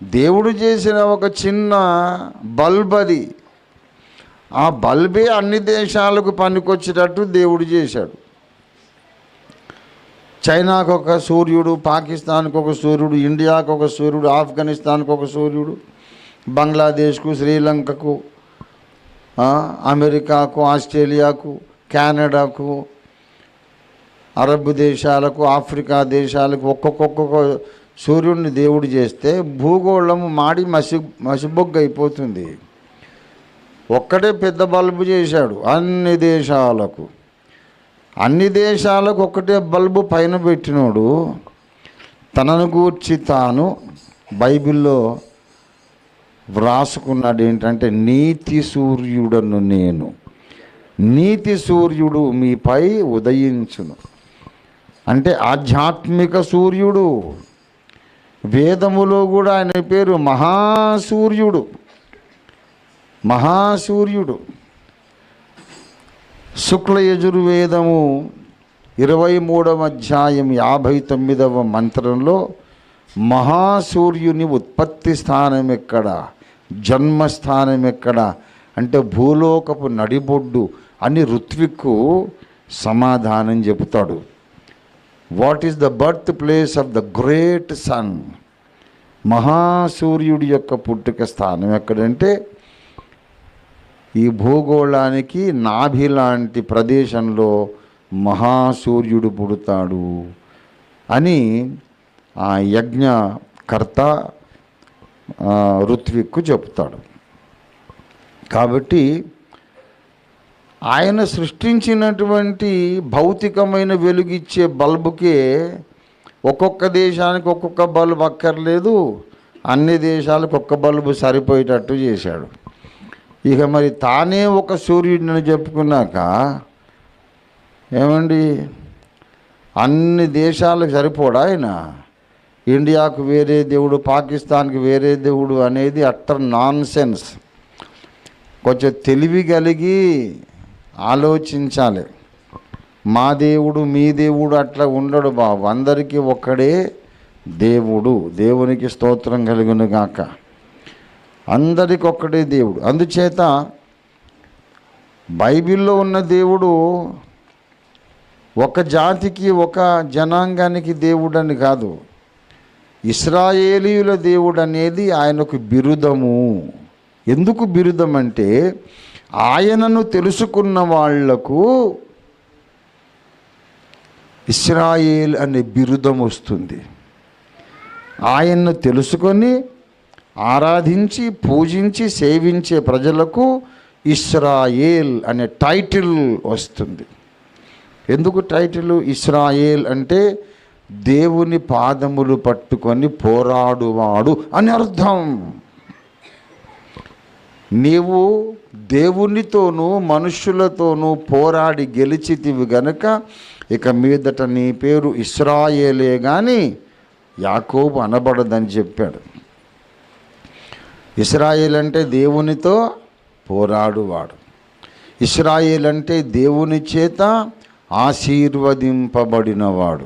దేవుడు చేసిన ఒక చిన్న బల్బ్ అది. ఆ బల్బే అన్ని దేశాలకు పనికొచ్చేటట్టు దేవుడు చేశాడు. చైనాకు ఒక సూర్యుడు, పాకిస్తాన్కి ఒక సూర్యుడు, ఇండియాకు ఒక సూర్యుడు, ఆఫ్ఘనిస్తాన్కి ఒక సూర్యుడు, బంగ్లాదేశ్కు, శ్రీలంకకు, అమెరికాకు, ఆస్ట్రేలియాకు, కెనడాకు, అరబ్ దేశాలకు, ఆఫ్రికా దేశాలకు ఒక్కొక్క సూర్యుడిని దేవుడు చేస్తే భూగోళం మాడి మసిబొగ్గ అయిపోతుంది. ఒక్కటే పెద్ద బల్బు చేశాడు అన్ని దేశాలకు ఒక్కటే బల్బు పైన పెట్టినోడు తనను గూర్చి తాను బైబిల్లో వ్రాసుకున్నాడు ఏంటంటే, నీతి సూర్యుడను నేను, నీతి సూర్యుడు మీపై ఉదయించును. అంటే ఆధ్యాత్మిక సూర్యుడు. వేదములో కూడా ఆయన పేరు మహాసూర్యుడు. శుక్ల యజుర్వేదము 23వ అధ్యాయం 59వ మంత్రంలో మహాసూర్యుని ఉత్పత్తి స్థానం ఎక్కడ, జన్మస్థానం ఎక్కడ అంటే భూలోకపు నడిబొడ్డు అని ఋత్విక్కు సమాధానం చెబుతాడు. What is the birth place of the great sun? మహాసూర్యుడి యొక్క పుట్టుక స్థానం ఎక్కడంటే ఈ భూగోళానికి నాభి లాంటి ప్రదేశంలో మహాసూర్యుడు పుడతాడు అని ఆ యజ్ఞకర్త ఋత్విక్కు చెప్తాడు. కాబట్టి ఆయన సృష్టించినటువంటి భౌతికమైన వెలుగిచ్చే బల్బుకే ఒక్కొక్క దేశానికి ఒక్కొక్క బల్బు అక్కర్లేదు, అన్ని దేశాలకు ఒక్క బల్బు సరిపోయేటట్టు చేశాడు. ఇక మరి తానే ఒక సూర్యుడిని చెప్పుకున్నాక ఏమండి, అన్ని దేశాలకు సరిపోడా ఆయన? ఇండియాకు వేరే దేవుడు, పాకిస్తాన్కి వేరే దేవుడు అనేది అట్టర్ నాన్ సెన్స్. కొంచెం తెలివి కలిగి ఆలోచించాలి. మా దేవుడు మీ దేవుడు అట్లా ఉండడు బాబు, అందరికీ ఒక్కడే దేవుడు. దేవునికి స్తోత్రం కలుగును గాక. అందరికి ఒక్కడే దేవుడు. అందుచేత బైబిల్లో ఉన్న దేవుడు ఒక జాతికి ఒక జనాంగానికి దేవుడు అని కాదు. ఇశ్రాయేలీయుల దేవుడు అనేది ఆయనకు బిరుదము. ఎందుకు బిరుదం అంటే ఆయనను తెలుసుకున్న వాళ్లకు ఇశ్రాయేల్ అనే బిరుదం వస్తుంది. ఆయన్ను తెలుసుకొని ఆరాధించి పూజించి సేవించే ప్రజలకు ఇశ్రాయేల్ అనే టైటిల్ వస్తుంది. ఎందుకు టైటిల్ ఇశ్రాయేల్ అంటే దేవుని పాదములు పట్టుకొని పోరాడువాడు అని అర్థం. నీవు దేవునితోనూ మనుష్యులతోనూ పోరాడి గెలిచితివి గనుక ఇక మీదట నీ పేరు ఇశ్రాయేలే కానీ యాకోబు అనబడదని చెప్పాడు. ఇశ్రాయేల్ అంటే దేవునితో పోరాడువాడు. ఇశ్రాయేల్ అంటే దేవుని చేత ఆశీర్వదింపబడినవాడు.